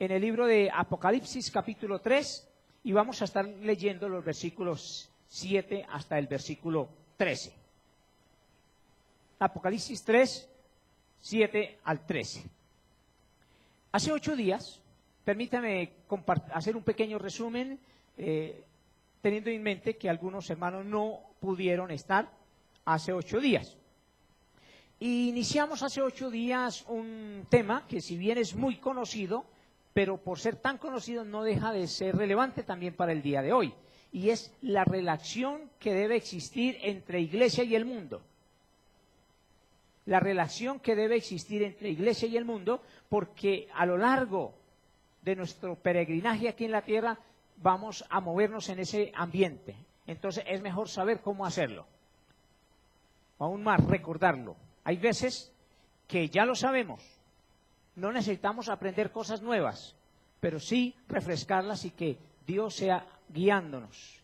en el libro de Apocalipsis capítulo 3 y vamos a estar leyendo los versículos 7 hasta el versículo 13. Apocalipsis 3, 7 al 13. Hace 8 días, permítame hacer un pequeño resumen, teniendo en mente que algunos hermanos no pudieron estar hace 8 días. Y iniciamos hace 8 días un tema que si bien es muy conocido, pero por ser tan conocido no deja de ser relevante también para el día de hoy. Y es la relación que debe existir entre iglesia y el mundo. La relación que debe existir entre iglesia y el mundo, porque a lo largo de nuestro peregrinaje aquí en la tierra vamos a movernos en ese ambiente. Entonces es mejor saber cómo hacerlo. Aún más, recordarlo. Hay veces que ya lo sabemos, no necesitamos aprender cosas nuevas, pero sí refrescarlas y que Dios sea guiándonos.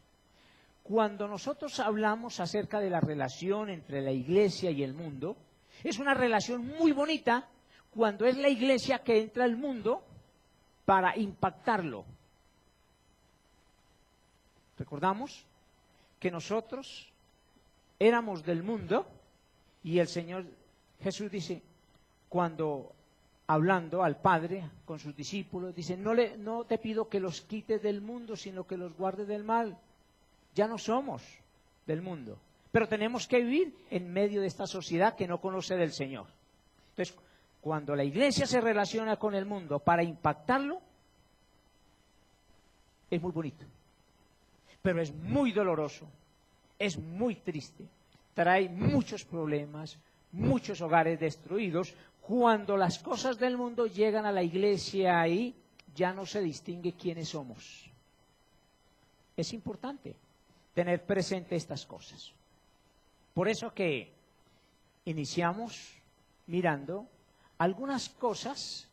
Cuando nosotros hablamos acerca de la relación entre la iglesia y el mundo, es una relación muy bonita cuando es la iglesia que entra al mundo para impactarlo. Recordamos que nosotros éramos del mundo y el Señor Jesús dice, cuando hablando al Padre con sus discípulos, dice, no te pido que los quites del mundo, sino que los guardes del mal. Ya no somos del mundo, pero tenemos que vivir en medio de esta sociedad que no conoce del Señor. Entonces, cuando la iglesia se relaciona con el mundo para impactarlo, es muy bonito, pero es muy doloroso, es muy triste, trae muchos problemas, muchos hogares destruidos. Cuando las cosas del mundo llegan a la iglesia, ahí ya no se distingue quiénes somos. Es importante tener presente estas cosas. Por eso que iniciamos mirando algunas cosas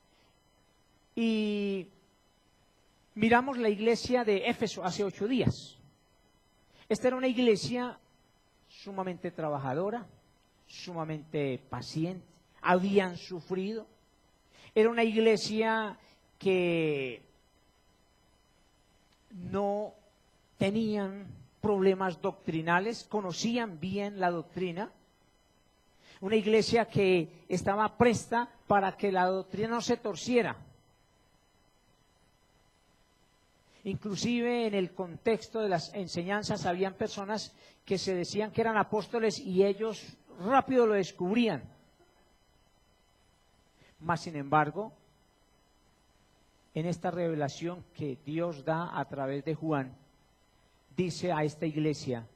y miramos la iglesia de Éfeso hace 8 días. Esta era una iglesia sumamente trabajadora, sumamente paciente, habían sufrido. Era una iglesia que no tenían problemas doctrinales, conocían bien la doctrina. Una iglesia que estaba presta para que la doctrina no se torciera. Inclusive en el contexto de las enseñanzas habían personas que se decían que eran apóstoles y ellos rápido lo descubrían. Mas sin embargo, en esta revelación que Dios da a través de Juan, dice a esta iglesia,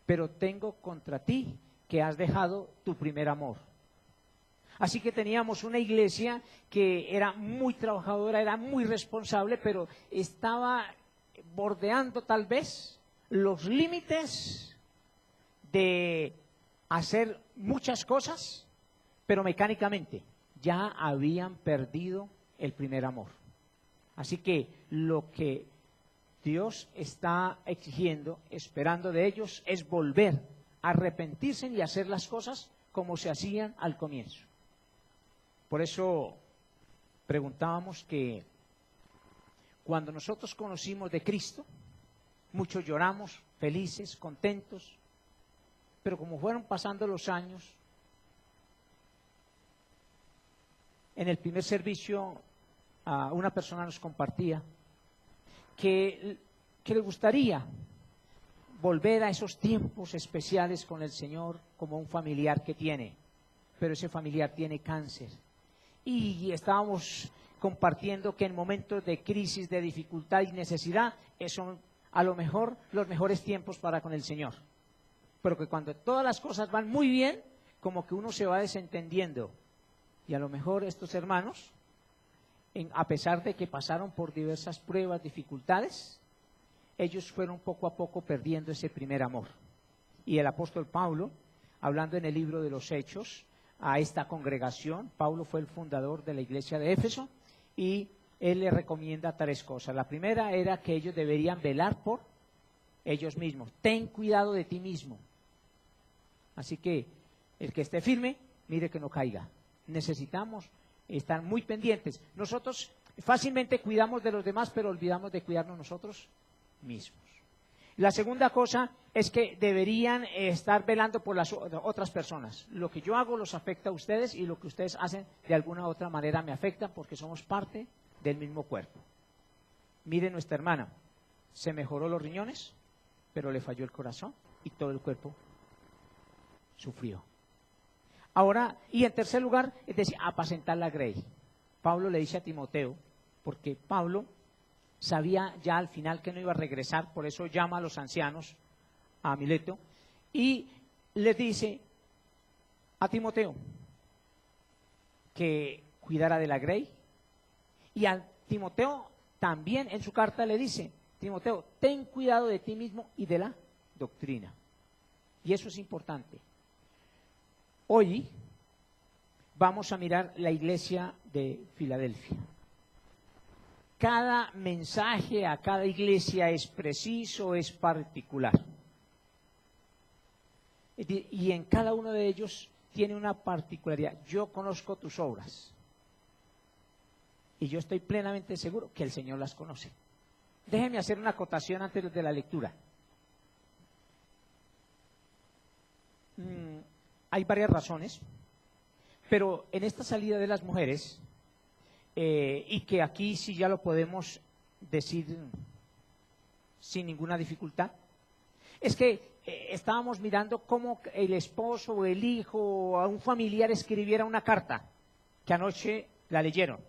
pero tengo contra ti que has dejado tu primer amor. Así que teníamos una iglesia que era muy trabajadora, era muy responsable, pero estaba bordeando tal vez los límites de hacer muchas cosas, pero mecánicamente ya habían perdido el primer amor. Así que lo que Dios está exigiendo, esperando de ellos, es volver a arrepentirse y hacer las cosas como se hacían al comienzo. Por eso preguntábamos que cuando nosotros conocimos de Cristo, muchos lloramos, felices, contentos, pero como fueron pasando los años, en el primer servicio una persona nos compartía que le gustaría volver a esos tiempos especiales con el Señor como un familiar que tiene, pero ese familiar tiene cáncer. Y estábamos compartiendo que en momentos de crisis, de dificultad y necesidad, son a lo mejor los mejores tiempos para con el Señor. Pero que cuando todas las cosas van muy bien, como que uno se va desentendiendo. Y a lo mejor estos hermanos, a pesar de que pasaron por diversas pruebas, dificultades, ellos fueron poco a poco perdiendo ese primer amor. Y el apóstol Pablo, hablando en el libro de los Hechos, a esta congregación, Pablo fue el fundador de la iglesia de Éfeso, y él le recomienda 3 cosas. La primera era que ellos deberían velar por ellos mismos. Ten cuidado de ti mismo. Así que el que esté firme, mire que no caiga. Necesitamos estar muy pendientes. Nosotros fácilmente cuidamos de los demás, pero olvidamos de cuidarnos nosotros mismos. La segunda cosa es que deberían estar velando por las otras personas. Lo que yo hago los afecta a ustedes y lo que ustedes hacen de alguna u otra manera me afecta porque somos parte del mismo cuerpo. Mire nuestra hermana, se mejoró los riñones, pero le falló el corazón y todo el cuerpo sufrió. Ahora, y en tercer lugar, es decir, apacentar la grey. Pablo le dice a Timoteo, porque Pablo sabía ya al final que no iba a regresar, por eso llama a los ancianos, a Mileto, y les dice a Timoteo que cuidara de la grey, y a Timoteo también en su carta le dice, Timoteo, ten cuidado de ti mismo y de la doctrina. Y eso es importante. Hoy vamos a mirar la iglesia de Filadelfia. Cada mensaje a cada iglesia es preciso, es particular. Y en cada uno de ellos tiene una particularidad. Yo conozco tus obras. Y yo estoy plenamente seguro que el Señor las conoce. Déjeme hacer una acotación antes de la lectura. Hay varias razones, pero en esta salida de las mujeres, y que aquí sí ya lo podemos decir sin ninguna dificultad, es que estábamos mirando cómo el esposo o el hijo o un familiar escribiera una carta, que anoche la leyeron.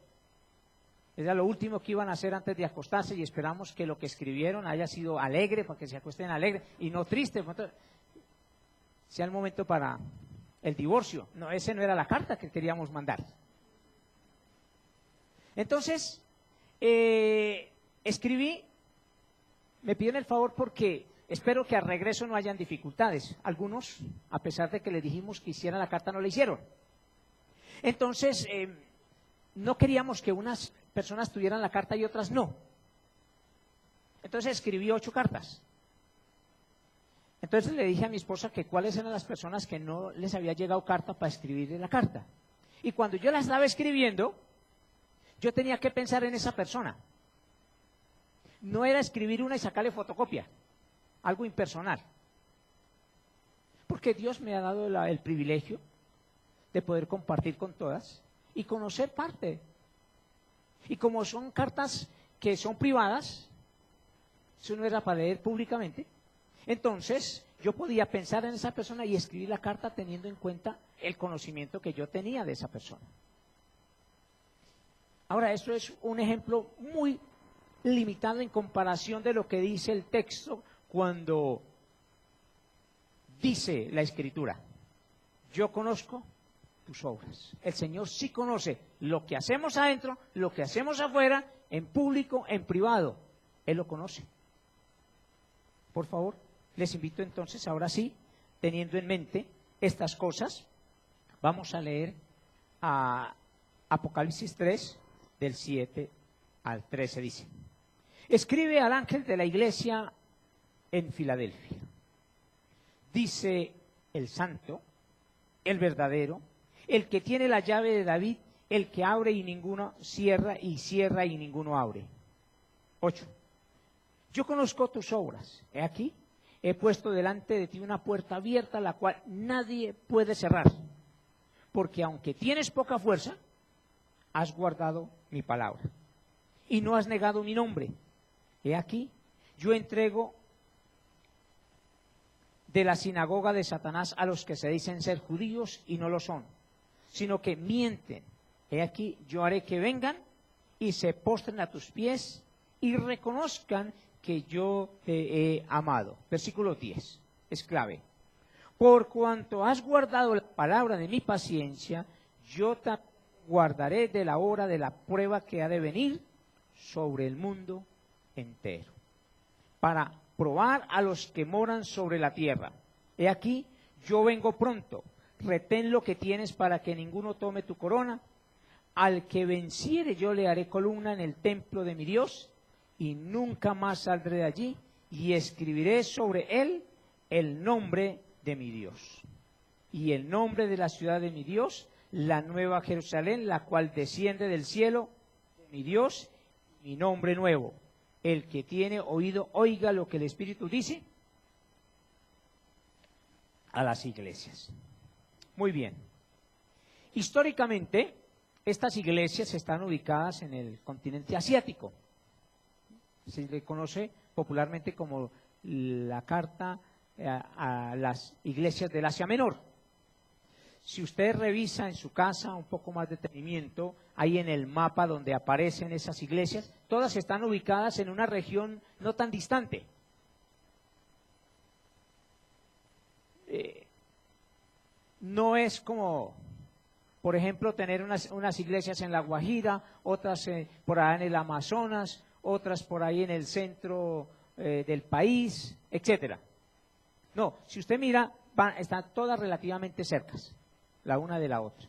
Era lo último que iban a hacer antes de acostarse y esperamos que lo que escribieron haya sido alegre, para que se acuesten alegre y no triste. Sea el momento para el divorcio. No, ese no era la carta que queríamos mandar. Entonces, escribí, me pidieron el favor porque espero que al regreso no hayan dificultades. Algunos, a pesar de que les dijimos que hicieran la carta, no la hicieron. Entonces, no queríamos que unas personas tuvieran la carta y otras no. Entonces escribí 8 cartas. Entonces le dije a mi esposa que cuáles eran las personas que no les había llegado carta para escribirle la carta. Y cuando yo la estaba escribiendo, yo tenía que pensar en esa persona. No era escribir una y sacarle fotocopia, algo impersonal. Porque Dios me ha dado el privilegio de poder compartir con todas y conocer parte. Y como son cartas que son privadas, eso no era para leer públicamente, entonces yo podía pensar en esa persona y escribir la carta teniendo en cuenta el conocimiento que yo tenía de esa persona. Ahora, esto es un ejemplo muy limitado en comparación de lo que dice el texto cuando dice la Escritura: yo conozco tus obras. El Señor sí conoce lo que hacemos adentro, lo que hacemos afuera, en público, en privado. Él lo conoce. Por favor, les invito entonces, ahora sí, teniendo en mente estas cosas, vamos a leer a Apocalipsis 3, del 7 al 13, dice: escribe al ángel de la iglesia en Filadelfia. Dice el santo, el verdadero, el que tiene la llave de David, el que abre y ninguno cierra, y cierra y ninguno abre. 8. Yo conozco tus obras. He aquí, he puesto delante de ti una puerta abierta, la cual nadie puede cerrar. Porque aunque tienes poca fuerza, has guardado mi palabra y no has negado mi nombre. He aquí, yo entrego de la sinagoga de Satanás a los que se dicen ser judíos y no lo son, sino que mienten. He aquí, yo haré que vengan y se postren a tus pies y reconozcan que yo te he amado. Versículo 10, es clave. Por cuanto has guardado la palabra de mi paciencia, yo te guardaré de la hora de la prueba que ha de venir sobre el mundo entero, para probar a los que moran sobre la tierra. He aquí, yo vengo pronto. Retén lo que tienes para que ninguno tome tu corona. Al que venciere yo le haré columna en el templo de mi Dios, y nunca más saldré de allí, y escribiré sobre él el nombre de mi Dios y el nombre de la ciudad de mi Dios, la nueva Jerusalén, la cual desciende del cielo mi Dios, mi nombre nuevo. El que tiene oído, oiga lo que el Espíritu dice a las iglesias. Muy bien. Históricamente, estas iglesias están ubicadas en el continente asiático. Se le conoce popularmente como la carta a las iglesias del Asia Menor. Si usted revisa en su casa un poco más de detenimiento, ahí en el mapa donde aparecen esas iglesias, todas están ubicadas en una región no tan distante. No es como, por ejemplo, tener unas iglesias en La Guajira, otras por allá en el Amazonas, otras por ahí en el centro del país, etcétera. No, si usted mira, están todas relativamente cercas, la una de la otra.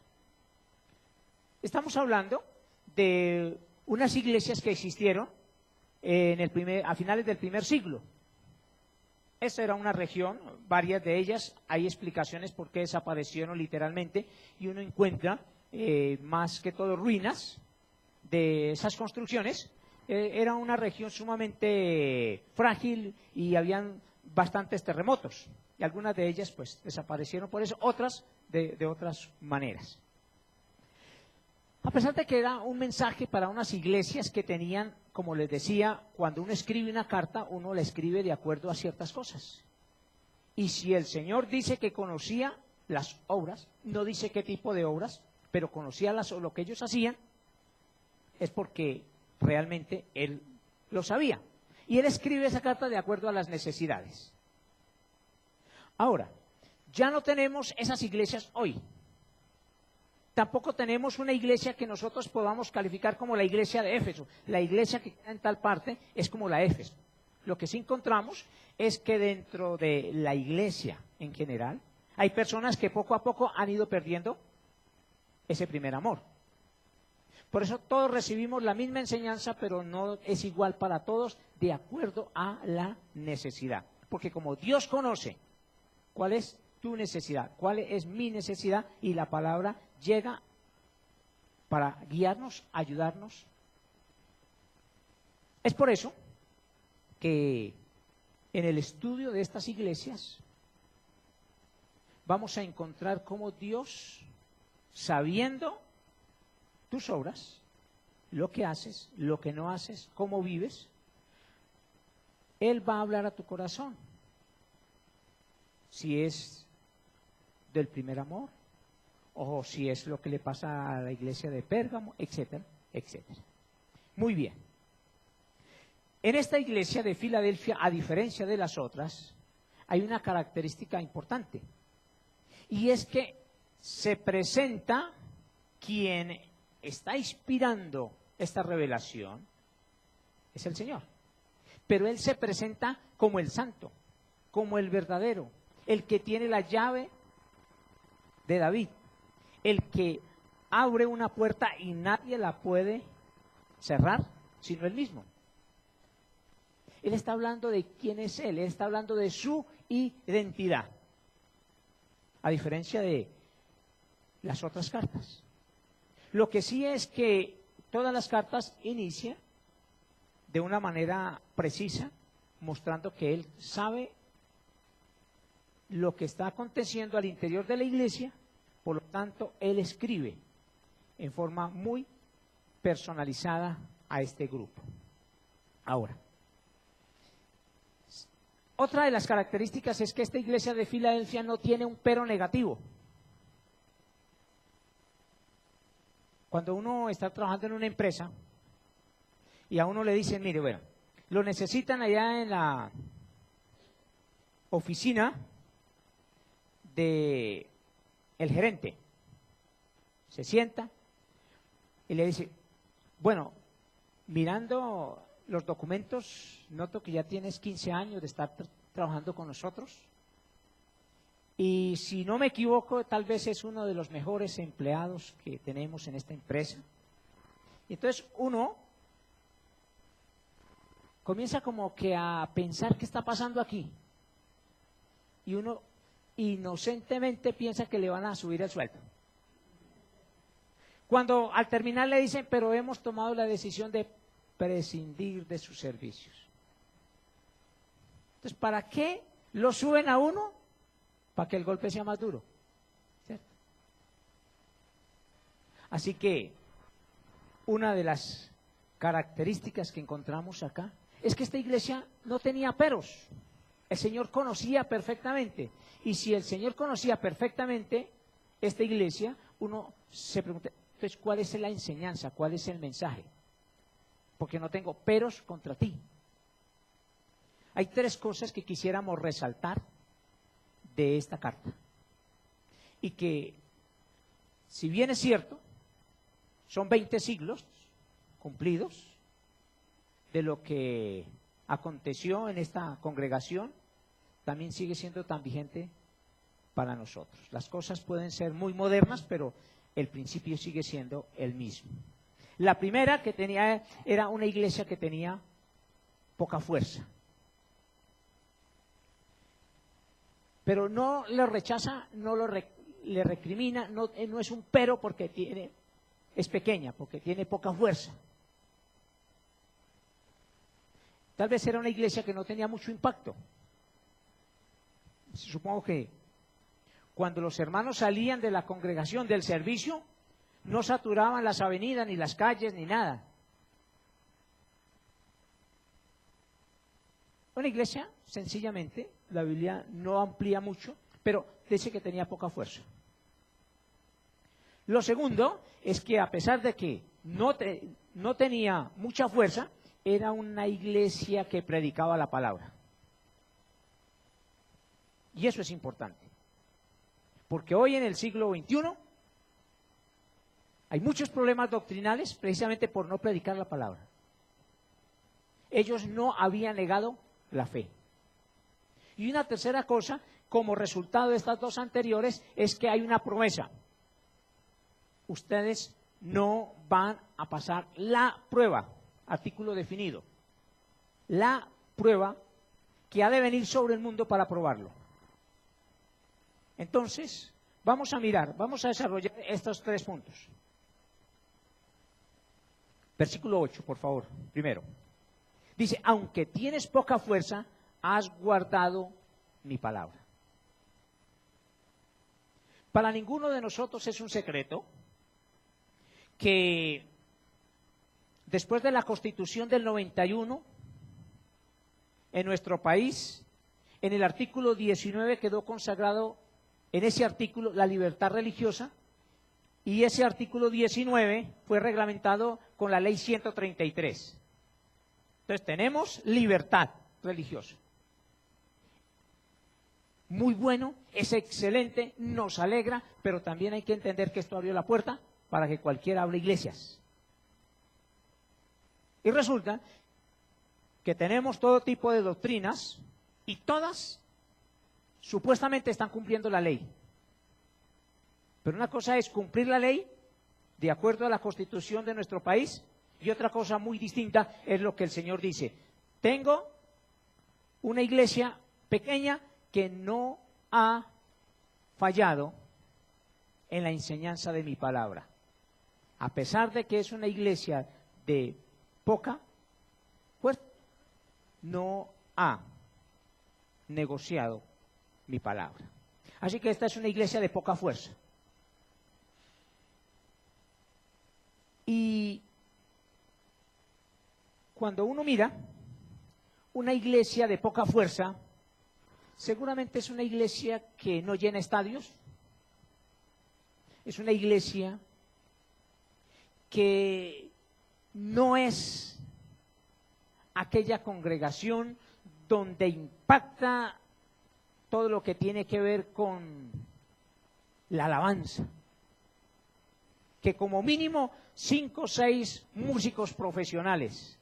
Estamos hablando de unas iglesias que existieron a finales del primer siglo. Esa era una región, varias de ellas, hay explicaciones por qué desaparecieron literalmente, y uno encuentra más que todo ruinas de esas construcciones. Era una región sumamente frágil y habían bastantes terremotos, y algunas de ellas pues desaparecieron por eso, otras de otras maneras. A pesar de que era un mensaje para unas iglesias que tenían, como les decía, cuando uno escribe una carta, uno la escribe de acuerdo a ciertas cosas. Y si el Señor dice que conocía las obras, no dice qué tipo de obras, pero conocía lo que ellos hacían, es porque realmente Él lo sabía. Y Él escribe esa carta de acuerdo a las necesidades. Ahora, ya no tenemos esas iglesias hoy. Tampoco tenemos una iglesia que nosotros podamos calificar como la iglesia de Éfeso. La iglesia que queda en tal parte es como la Éfeso. Lo que sí encontramos es que dentro de la iglesia en general hay personas que poco a poco han ido perdiendo ese primer amor. Por eso todos recibimos la misma enseñanza, pero no es igual para todos de acuerdo a la necesidad. Porque como Dios conoce cuál es tu necesidad, cuál es mi necesidad, y la palabra llega para guiarnos, ayudarnos. Es por eso que en el estudio de estas iglesias vamos a encontrar cómo Dios, sabiendo tus obras, lo que haces, lo que no haces, cómo vives, Él va a hablar a tu corazón. Si es del primer amor, o si es lo que le pasa a la iglesia de Pérgamo, etcétera, etcétera. Muy bien. En esta iglesia de Filadelfia, a diferencia de las otras, hay una característica importante, y es que se presenta quien está inspirando esta revelación, es el Señor. Pero Él se presenta como el santo, como el verdadero, el que tiene la llave de David, el que abre una puerta y nadie la puede cerrar, sino Él mismo. Él está hablando de quién es Él está hablando de su identidad, a diferencia de las otras cartas. Lo que sí es que todas las cartas inician de una manera precisa, mostrando que Él sabe lo que está aconteciendo al interior de la iglesia, por lo tanto, Él escribe en forma muy personalizada a este grupo. Ahora, otra de las características es que esta iglesia de Filadelfia no tiene un pero negativo. Cuando uno está trabajando en una empresa y a uno le dicen, mire, bueno, lo necesitan allá en la oficina de el gerente, se sienta y le dice, bueno, mirando los documentos, noto que ya tienes 15 años de estar trabajando con nosotros, y si no me equivoco, tal vez es uno de los mejores empleados que tenemos en esta empresa. Y entonces uno comienza como que a pensar qué está pasando aquí, y uno inocentemente piensa que le van a subir el sueldo. Cuando al terminar le dicen, pero hemos tomado la decisión de prescindir de sus servicios. Entonces, ¿para qué lo suben a uno? Para que el golpe sea más duro, ¿cierto? Así que una de las características que encontramos acá es que esta iglesia no tenía peros. El Señor conocía perfectamente. Y si el Señor conocía perfectamente esta iglesia, uno se pregunta, entonces, ¿cuál es la enseñanza? ¿Cuál es el mensaje? Porque no tengo peros contra ti. Hay tres cosas que quisiéramos resaltar de esta carta. Y que, si bien es cierto, son 20 siglos cumplidos de lo que aconteció en esta congregación, también sigue siendo tan vigente para nosotros. Las cosas pueden ser muy modernas, pero el principio sigue siendo el mismo. La primera que tenía era una iglesia que tenía poca fuerza. Pero no lo rechaza, no le recrimina, no es un pero porque es pequeña, porque tiene poca fuerza. Tal vez era una iglesia que no tenía mucho impacto. Supongo que cuando los hermanos salían de la congregación, del servicio, no saturaban las avenidas, ni las calles, ni nada. Una iglesia, sencillamente, la Biblia no amplía mucho, pero dice que tenía poca fuerza. Lo segundo es que a pesar de que no tenía mucha fuerza, era una iglesia que predicaba la palabra. Y eso es importante. Porque hoy en el siglo XXI hay muchos problemas doctrinales precisamente por no predicar la palabra. Ellos no habían negado la fe. Y una tercera cosa, como resultado de estas dos anteriores, es que hay una promesa. Ustedes no van a pasar la prueba, artículo definido, la prueba que ha de venir sobre el mundo para probarlo. Entonces, vamos a mirar, vamos a desarrollar estos tres puntos. Versículo 8, por favor, primero. Dice, aunque tienes poca fuerza, has guardado mi palabra. Para ninguno de nosotros es un secreto que después de la Constitución del 91, en nuestro país, en el artículo 19 quedó consagrado en ese artículo la libertad religiosa, y ese artículo 19 fue reglamentado con la ley 133. Entonces tenemos libertad religiosa. Muy bueno, es excelente, nos alegra, pero también hay que entender que esto abrió la puerta para que cualquiera abra iglesias. Y resulta que tenemos todo tipo de doctrinas y todas supuestamente están cumpliendo la ley. Pero una cosa es cumplir la ley de acuerdo a la Constitución de nuestro país, y otra cosa muy distinta es lo que el Señor dice. Tengo una iglesia pequeña que no ha fallado en la enseñanza de mi palabra. A pesar de que es una iglesia de poca fuerza, no ha negociado mi palabra. Así que esta es una iglesia de poca fuerza. Y cuando uno mira una iglesia de poca fuerza, seguramente es una iglesia que no llena estadios, es una iglesia que no es aquella congregación donde impacta todo lo que tiene que ver con la alabanza, que como mínimo 5 o 6 músicos profesionales.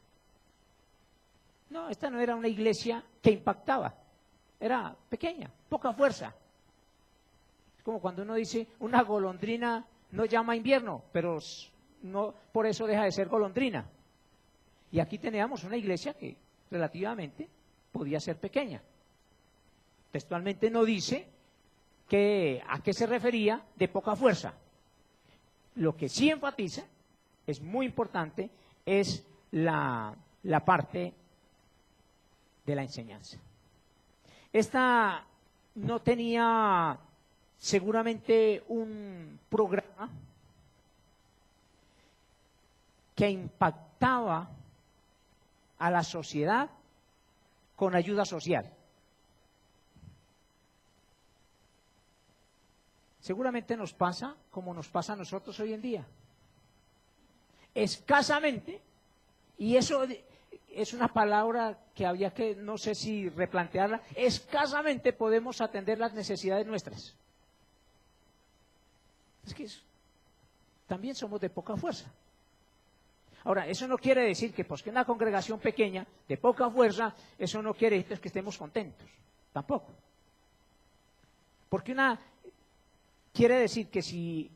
No, esta no era una iglesia que impactaba, era pequeña, poca fuerza. Es como cuando uno dice, una golondrina no llama invierno, pero no por eso deja de ser golondrina. Y aquí teníamos una iglesia que relativamente podía ser pequeña. Textualmente no dice a qué se refería de poca fuerza. lo que sí enfatiza, es muy importante, es la parte de la enseñanza. Esta no tenía seguramente un programa que impactaba a la sociedad con ayuda social. Seguramente nos pasa como nos pasa a nosotros hoy en día. Escasamente, y eso es una palabra que había que, no sé si replantearla, escasamente podemos atender las necesidades nuestras. Es que también somos de poca fuerza. Ahora, eso no quiere decir que pues que una congregación pequeña, de poca fuerza, eso no quiere decir que estemos contentos, tampoco. Porque quiere decir que si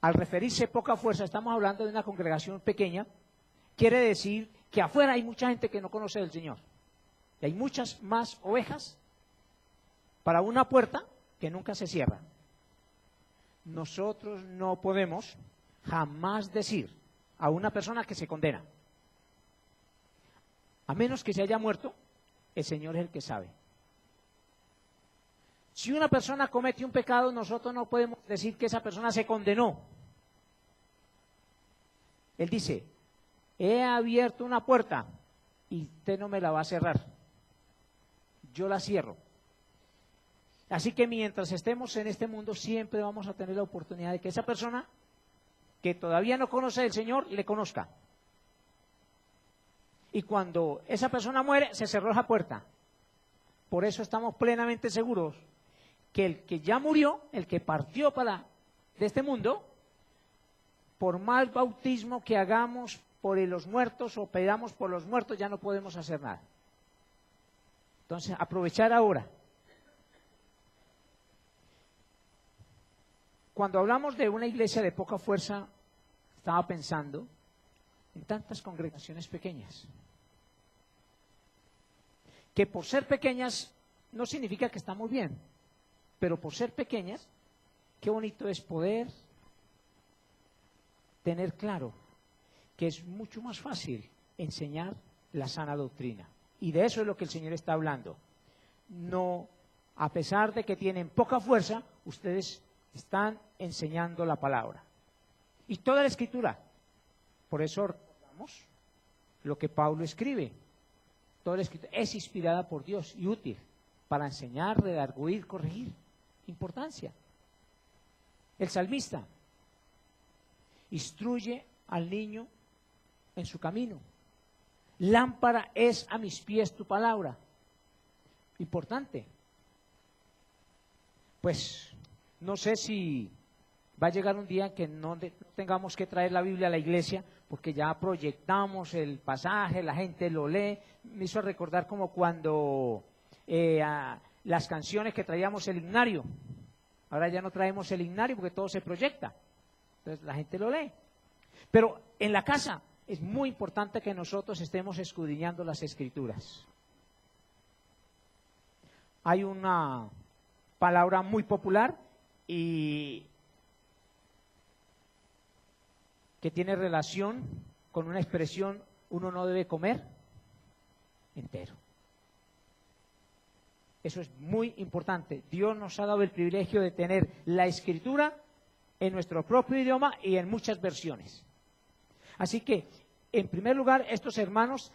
al referirse poca fuerza estamos hablando de una congregación pequeña, quiere decir que afuera hay mucha gente que no conoce del Señor. Y hay muchas más ovejas para una puerta que nunca se cierra. Nosotros no podemos jamás decir a una persona que se condena, a menos que se haya muerto, el Señor es el que sabe. Si una persona comete un pecado, nosotros no podemos decir que esa persona se condenó. Él dice, he abierto una puerta y usted no me la va a cerrar. Yo la cierro. Así que mientras estemos en este mundo, siempre vamos a tener la oportunidad de que esa persona que todavía no conoce al Señor, le conozca. Y cuando esa persona muere, se cerró esa puerta. Por eso estamos plenamente seguros que el que ya murió, el que partió de este mundo, por más bautismo que hagamos por los muertos o pedamos por los muertos, ya no podemos hacer nada. Entonces, aprovechar ahora. Cuando hablamos de una iglesia de poca fuerza, estaba pensando en tantas congregaciones pequeñas, que por ser pequeñas no significa que estamos bien, pero por ser pequeñas, qué bonito es poder tener claro que es mucho más fácil enseñar la sana doctrina. Y de eso es lo que el Señor está hablando. No, a pesar de que tienen poca fuerza, ustedes están enseñando la palabra. Y toda la Escritura, por eso recordamos lo que Pablo escribe. Toda la Escritura es inspirada por Dios y útil para enseñar, redarguir, corregir. Importancia. El salmista instruye al niño en su camino. Lámpara es a mis pies tu palabra. Importante. Pues no sé si va a llegar un día en que no tengamos que traer la Biblia a la iglesia, porque ya proyectamos el pasaje, la gente lo lee. Me hizo recordar como cuando las canciones que traíamos el himnario. Ahora ya no traemos el himnario porque todo se proyecta. Entonces la gente lo lee. Pero en la casa es muy importante que nosotros estemos escudriñando las Escrituras. Hay una palabra muy popular y que tiene relación con una expresión: uno no debe comer entero. Eso es muy importante. Dios nos ha dado el privilegio de tener la Escritura en nuestro propio idioma y en muchas versiones. Así que, en primer lugar, estos hermanos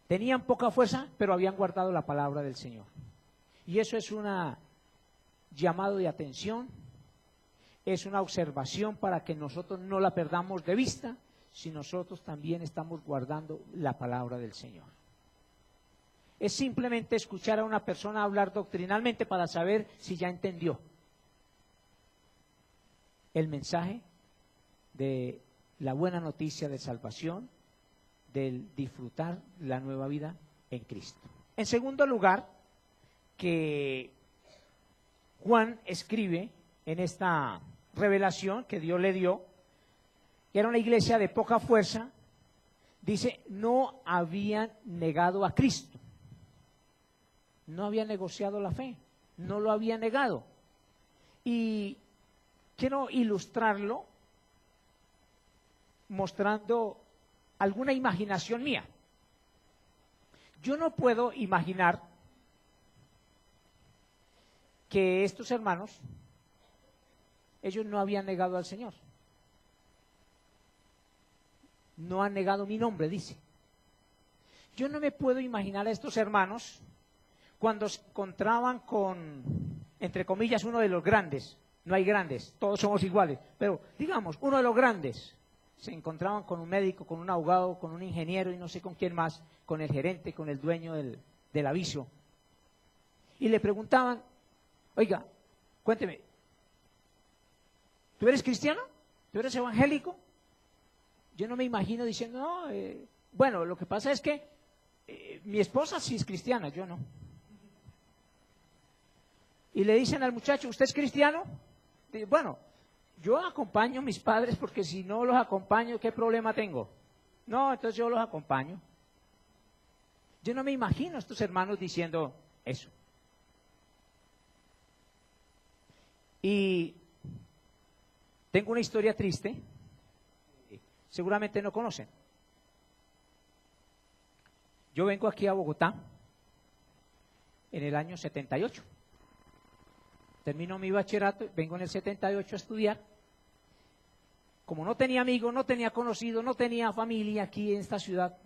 tenían poca fuerza, pero habían guardado la palabra del Señor. Y eso es un llamado de atención, es una observación para que nosotros no la perdamos de vista, si nosotros también estamos guardando la palabra del Señor. Es simplemente escuchar a una persona hablar doctrinalmente para saber si ya entendió el mensaje de la buena noticia de salvación, del disfrutar la nueva vida en Cristo. En segundo lugar, que Juan escribe en esta revelación que Dios le dio, que era una iglesia de poca fuerza, dice, no habían negado a Cristo, no habían negociado la fe, no lo habían negado. Y quiero ilustrarlo mostrando alguna imaginación mía. Yo no puedo imaginar que estos hermanos, ellos no habían negado al Señor. No han negado mi nombre, dice. Yo no me puedo imaginar a estos hermanos cuando se encontraban con, entre comillas, uno de los grandes. No hay grandes, todos somos iguales, pero digamos, uno de los grandes. Se encontraban con un médico, con un abogado, con un ingeniero y no sé con quién más, con el gerente, con el dueño del aviso. Y le preguntaban, oiga, cuénteme, ¿tú eres cristiano? ¿Tú eres evangélico? Yo no me imagino diciendo, no, bueno, lo que pasa es que mi esposa sí es cristiana, yo no. Y le dicen al muchacho, ¿usted es cristiano? Bueno, yo acompaño a mis padres porque si no los acompaño, ¿qué problema tengo? No, entonces yo los acompaño. Yo no me imagino a estos hermanos diciendo eso. Y tengo una historia triste, seguramente no conocen. Yo vengo aquí a Bogotá en el año 78. Termino mi bachillerato, vengo en el 78 a estudiar. Como no tenía amigos, no tenía conocidos, no tenía familia aquí en esta ciudad,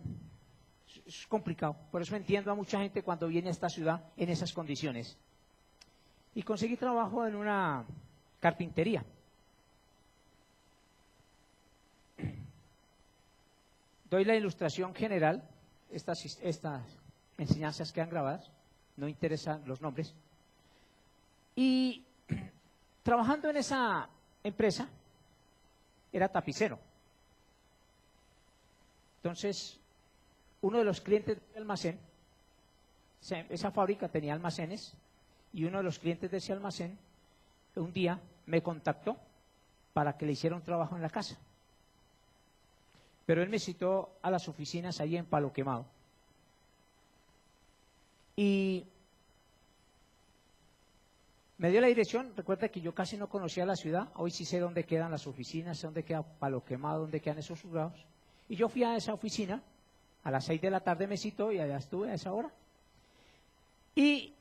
es complicado. Por eso entiendo a mucha gente cuando viene a esta ciudad en esas condiciones. Y conseguí trabajo en una carpintería. Doy la ilustración general, estas enseñanzas quedan grabadas, no interesan los nombres. Y trabajando en esa empresa, era tapicero. Entonces, uno de los clientes del almacén, esa fábrica tenía almacenes, y uno de los clientes de ese almacén, un día me contactó para que le hiciera un trabajo en la casa. Pero él me citó a las oficinas ahí en Palo Quemado. Y me dio la dirección. Recuerda que yo casi no conocía la ciudad. Hoy sí sé dónde quedan las oficinas, sé dónde queda Palo Quemado, dónde quedan esos juzgados. Y yo fui a esa oficina, a las 6 de la tarde me citó y allá estuve a esa hora. Y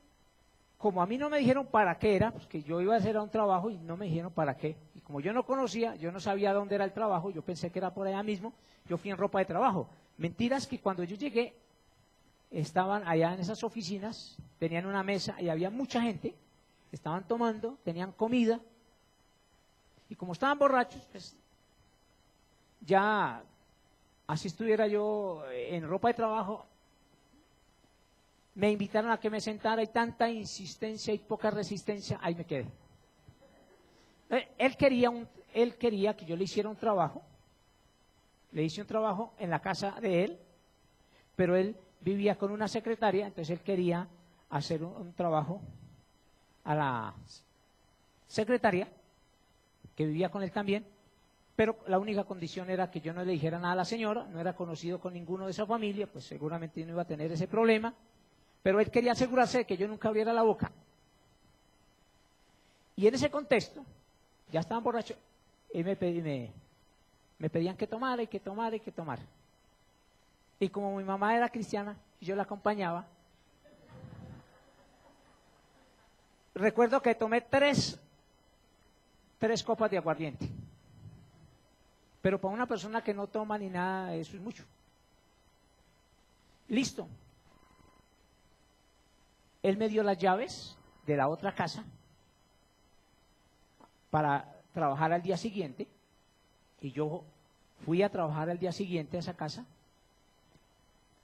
como a mí no me dijeron para qué era, pues que yo iba a hacer un trabajo y no me dijeron para qué. Y como yo no conocía, yo no sabía dónde era el trabajo, yo pensé que era por allá mismo, yo fui en ropa de trabajo. Mentiras que cuando yo llegué, estaban allá en esas oficinas, tenían una mesa y había mucha gente, estaban tomando, tenían comida, y como estaban borrachos, pues ya, así estuviera yo en ropa de trabajo, me invitaron a que me sentara y tanta insistencia y poca resistencia, ahí me quedé. Él quería que yo le hiciera un trabajo, le hice un trabajo en la casa de él, pero él vivía con una secretaria, entonces él quería hacer un trabajo a la secretaria, que vivía con él también, pero la única condición era que yo no le dijera nada a la señora, no era conocido con ninguno de esa familia, pues seguramente no iba a tener ese problema, pero él quería asegurarse de que yo nunca abriera la boca. Y en ese contexto, ya estaban borrachos, y me pedían que tomara y que tomara y que tomara. Y como mi mamá era cristiana y yo la acompañaba, recuerdo que tomé tres copas de aguardiente. Pero para una persona que no toma ni nada, eso es mucho. Listo. Él me dio las llaves de la otra casa para trabajar al día siguiente. Y yo fui a trabajar al día siguiente a esa casa.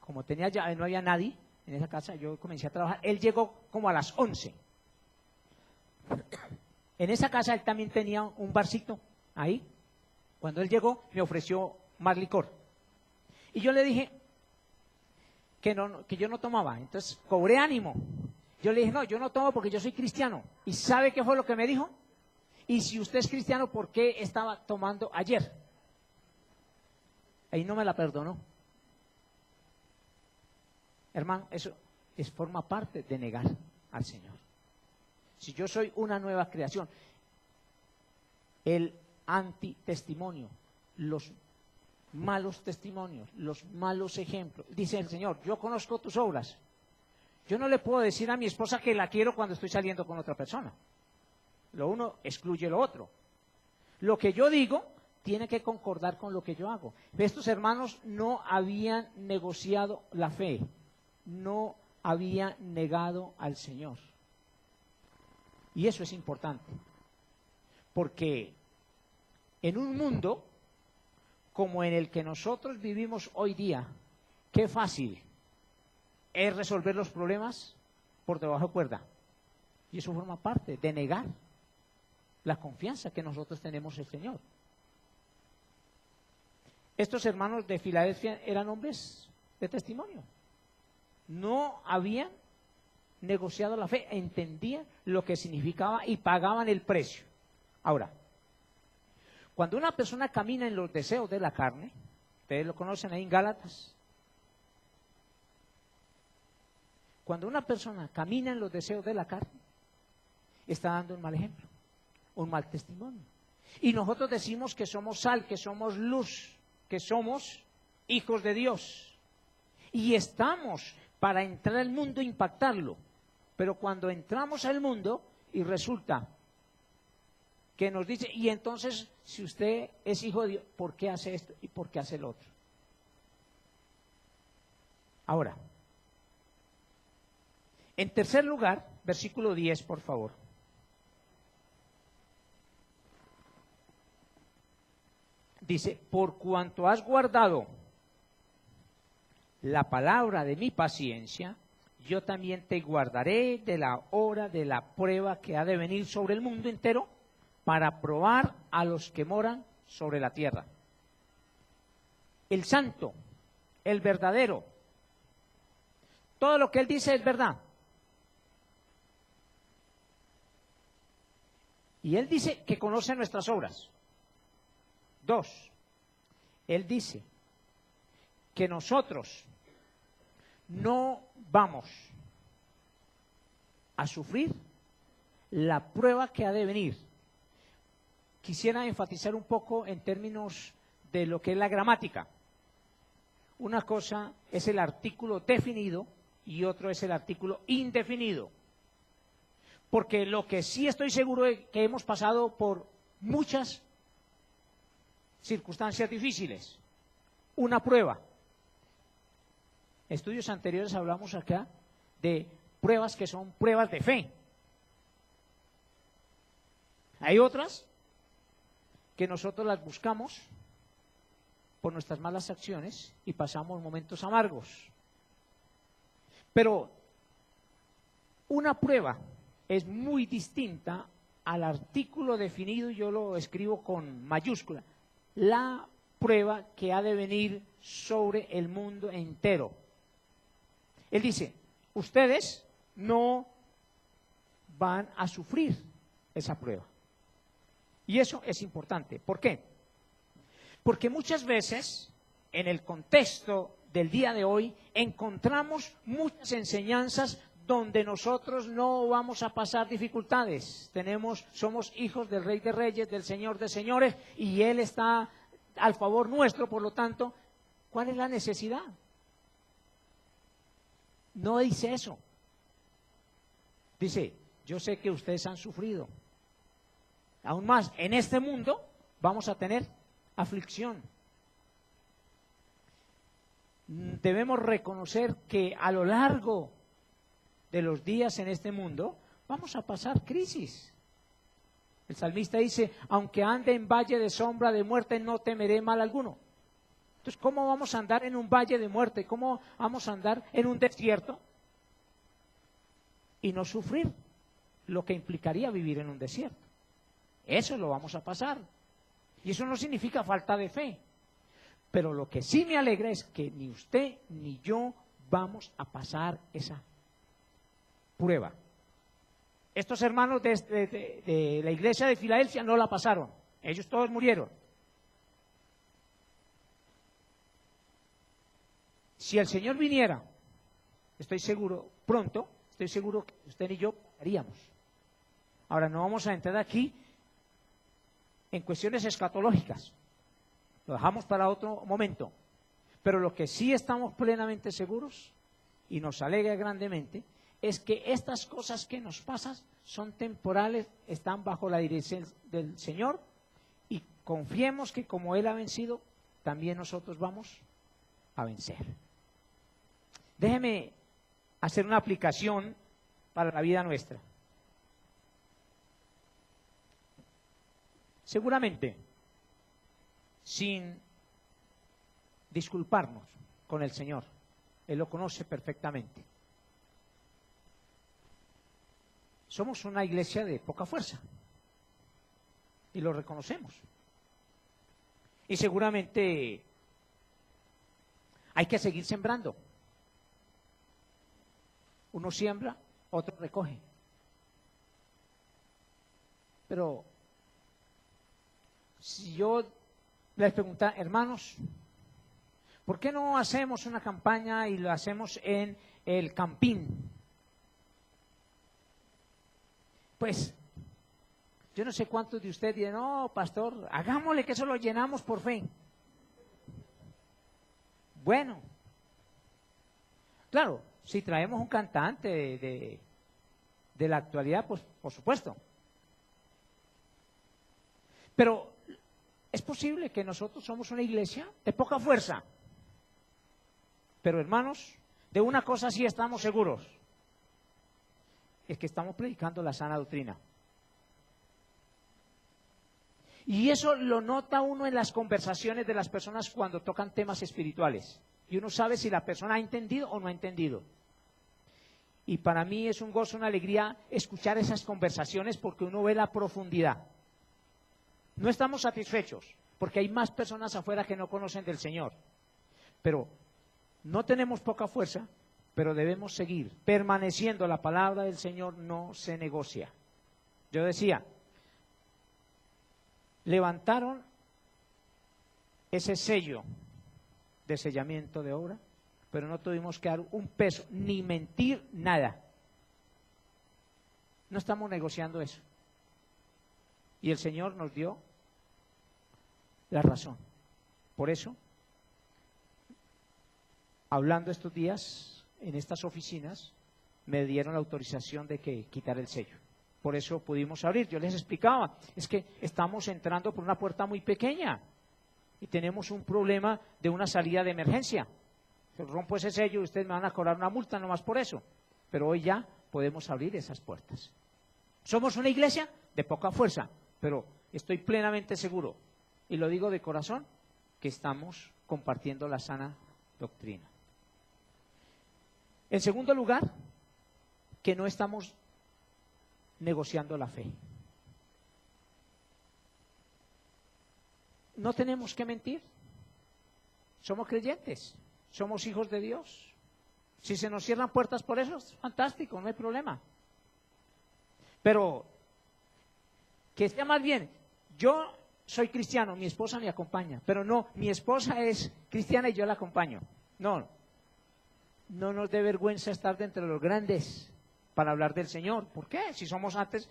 Como tenía llave, no había nadie en esa casa, yo comencé a trabajar. Él llegó como a las 11. En esa casa él también tenía un barcito ahí. Cuando él llegó, me ofreció más licor. Y yo le dije que yo no tomaba. Entonces, cobré ánimo. Yo le dije, no, yo no tomo porque yo soy cristiano. ¿Y sabe qué fue lo que me dijo? Y si usted es cristiano, ¿por qué estaba tomando ayer? Ahí no me la perdonó. Hermano, eso forma parte de negar al Señor. Si yo soy una nueva creación, el antitestimonio, los malos testimonios, los malos ejemplos. Dice el Señor, yo conozco tus obras. Yo no le puedo decir a mi esposa que la quiero cuando estoy saliendo con otra persona. Lo uno excluye lo otro. Lo que yo digo tiene que concordar con lo que yo hago. Estos hermanos no habían negociado la fe, no habían negado al Señor. Y eso es importante, porque en un mundo como en el que nosotros vivimos hoy día, qué fácil es resolver los problemas por debajo de cuerda. Y eso forma parte de negar la confianza que nosotros tenemos en el Señor. Estos hermanos de Filadelfia eran hombres de testimonio. No habían negociado la fe, entendían lo que significaba y pagaban el precio. Ahora, cuando una persona camina en los deseos de la carne, ustedes lo conocen ahí en Gálatas, cuando una persona camina en los deseos de la carne, está dando un mal ejemplo, un mal testimonio. Y nosotros decimos que somos sal, que somos luz, que somos hijos de Dios. Y estamos para entrar al mundo e impactarlo. Pero cuando entramos al mundo y resulta que nos dice, y entonces si usted es hijo de Dios, ¿por qué hace esto y por qué hace el otro? Ahora, en tercer lugar, versículo 10, por favor. Dice, por cuanto has guardado la palabra de mi paciencia, yo también te guardaré de la hora de la prueba que ha de venir sobre el mundo entero para probar a los que moran sobre la tierra. El santo, el verdadero, todo lo que él dice es verdad. Y él dice que conoce nuestras obras. 2, él dice que nosotros no vamos a sufrir la prueba que ha de venir. Quisiera enfatizar un poco en términos de lo que es la gramática. Una cosa es el artículo definido y otro es el artículo indefinido. Porque lo que sí estoy seguro es que hemos pasado por muchas circunstancias difíciles. Una prueba. Estudios anteriores hablamos acá de pruebas que son pruebas de fe. Hay otras que nosotros las buscamos por nuestras malas acciones y pasamos momentos amargos. Pero una prueba es muy distinta al artículo definido, y yo lo escribo con mayúscula, la prueba que ha de venir sobre el mundo entero. Él dice, ustedes no van a sufrir esa prueba. Y eso es importante. ¿Por qué? Porque muchas veces, en el contexto del día de hoy, encontramos muchas enseñanzas donde nosotros no vamos a pasar dificultades. Somos hijos del Rey de Reyes, del Señor de Señores, y Él está al favor nuestro, por lo tanto, ¿cuál es la necesidad? No dice eso. Dice, yo sé que ustedes han sufrido. Aún más, en este mundo vamos a tener aflicción. Debemos reconocer que a lo largo de los días en este mundo vamos a pasar crisis. El salmista dice, aunque ande en valle de sombra de muerte, no temeré mal alguno. Entonces, ¿cómo vamos a andar en un valle de muerte? ¿Cómo vamos a andar en un desierto y no sufrir lo que implicaría vivir en un desierto? Eso lo vamos a pasar. Y eso no significa falta de fe. Pero lo que sí me alegra es que ni usted ni yo vamos a pasar esa prueba. Estos hermanos de la iglesia de Filadelfia no la pasaron. Ellos todos murieron. Si el Señor viniera, estoy seguro, pronto, estoy seguro que usted y yo haríamos. Ahora no vamos a entrar aquí en cuestiones escatológicas. Lo dejamos para otro momento. Pero lo que sí estamos plenamente seguros, y nos alegra grandemente, es que estas cosas que nos pasan son temporales, están bajo la dirección del Señor, y confiemos que como Él ha vencido, también nosotros vamos a vencer. Déjeme hacer una aplicación para la vida nuestra. Seguramente, sin disculparnos con el Señor, Él lo conoce perfectamente. Somos una iglesia de poca fuerza y lo reconocemos. Y seguramente hay que seguir sembrando. Uno siembra, otro recoge. Pero si yo les preguntara, hermanos, ¿por qué no hacemos una campaña y lo hacemos en el Campín? Pues, yo no sé cuántos de ustedes dicen, no, pastor, hagámosle que eso lo llenamos por fe. Bueno, claro, si traemos un cantante de la actualidad, pues por supuesto. Pero es posible que nosotros somos una iglesia de poca fuerza. Pero hermanos, de una cosa sí estamos seguros, es que estamos predicando la sana doctrina. Y eso lo nota uno en las conversaciones de las personas cuando tocan temas espirituales. Y uno sabe si la persona ha entendido o no ha entendido. Y para mí es un gozo, una alegría escuchar esas conversaciones porque uno ve la profundidad. No estamos satisfechos porque hay más personas afuera que no conocen del Señor. Pero no tenemos poca fuerza, pero debemos seguir permaneciendo. La palabra del Señor no se negocia. Yo decía, levantaron ese sello de sellamiento de obra, pero no tuvimos que dar un peso, ni mentir nada. No estamos negociando eso. Y el Señor nos dio la razón. Por eso, hablando estos días en estas oficinas, me dieron la autorización de que quitar el sello. Por eso pudimos abrir. Yo les explicaba, es que estamos entrando por una puerta muy pequeña y tenemos un problema de una salida de emergencia. Si rompo ese sello, ustedes me van a cobrar una multa nomás por eso. Pero hoy ya podemos abrir esas puertas. Somos una iglesia de poca fuerza, pero estoy plenamente seguro, y lo digo de corazón, que estamos compartiendo la sana doctrina. En segundo lugar, que no estamos negociando la fe. No tenemos que mentir. Somos creyentes, somos hijos de Dios. Si se nos cierran puertas por eso, es fantástico, no hay problema. Pero que sea más bien, yo soy cristiano, mi esposa me acompaña, pero no, mi esposa es cristiana y yo la acompaño. No nos dé vergüenza estar dentro de los grandes para hablar del Señor. ¿Por qué? Si somos antes,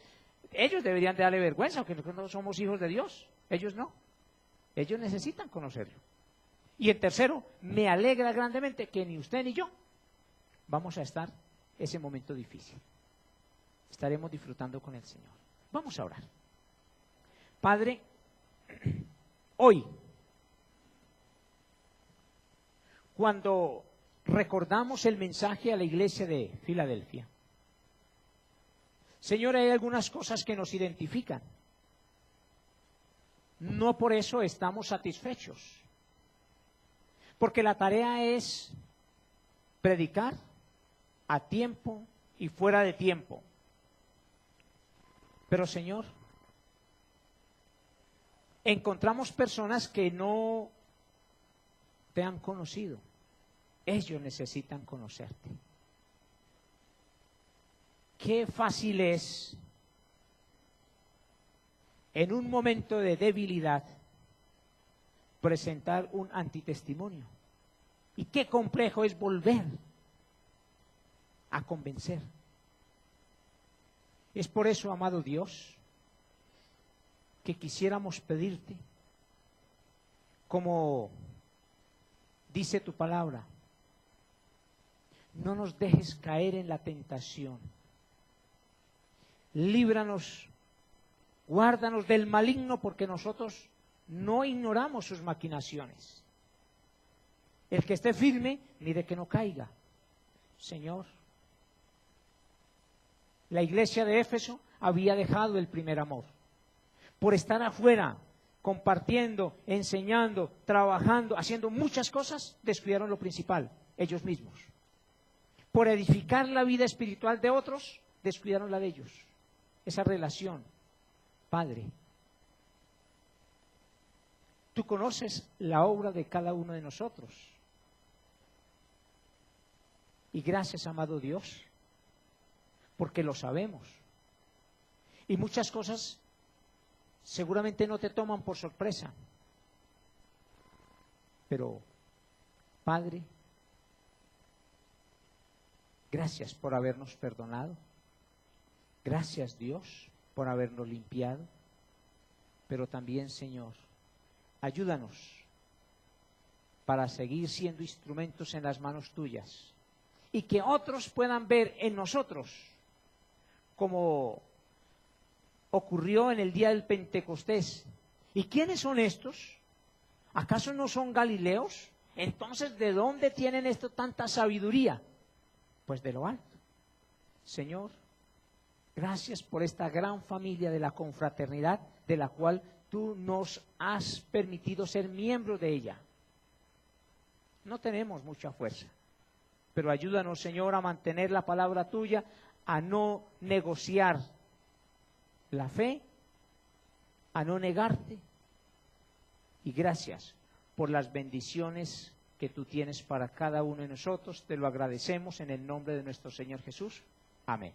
ellos deberían de darle vergüenza, porque no somos hijos de Dios. Ellos no. Ellos necesitan conocerlo. Y en tercero, me alegra grandemente que ni usted ni yo vamos a estar ese momento difícil. Estaremos disfrutando con el Señor. Vamos a orar. Padre, hoy, cuando recordamos el mensaje a la iglesia de Filadelfia, Señor, hay algunas cosas que nos identifican. No por eso estamos satisfechos, porque la tarea es predicar a tiempo y fuera de tiempo. Pero Señor, encontramos personas que no te han conocido. Ellos necesitan conocerte. Qué fácil es, en un momento de debilidad, presentar un antitestimonio. Y qué complejo es volver a convencer. Es por eso, amado Dios, que quisiéramos pedirte, como dice tu palabra, no nos dejes caer en la tentación. Líbranos, guárdanos del maligno, porque nosotros no ignoramos sus maquinaciones. El que esté firme, mire que no caiga. Señor, la iglesia de Éfeso había dejado el primer amor. Por estar afuera, compartiendo, enseñando, trabajando, haciendo muchas cosas, descuidaron lo principal, ellos mismos. Por edificar la vida espiritual de otros, descuidaron la de ellos. Esa relación, Padre. Tú conoces la obra de cada uno de nosotros. Y gracias, amado Dios, porque lo sabemos. Y muchas cosas seguramente no te toman por sorpresa. Pero, Padre, gracias por habernos perdonado. Gracias, Dios, por habernos limpiado. Pero también, Señor, ayúdanos para seguir siendo instrumentos en las manos tuyas y que otros puedan ver en nosotros, como ocurrió en el día del Pentecostés. ¿Y quiénes son estos? ¿Acaso no son galileos? Entonces, ¿de dónde tienen esto tanta sabiduría? Pues de lo alto. Señor, gracias por esta gran familia de la confraternidad, de la cual tú nos has permitido ser miembros de ella. No tenemos mucha fuerza, pero ayúdanos, Señor, a mantener la palabra tuya, a no negociar la fe, a no negarte. Y gracias por las bendiciones que tú tienes para cada uno de nosotros. Te lo agradecemos en el nombre de nuestro Señor Jesús. Amén.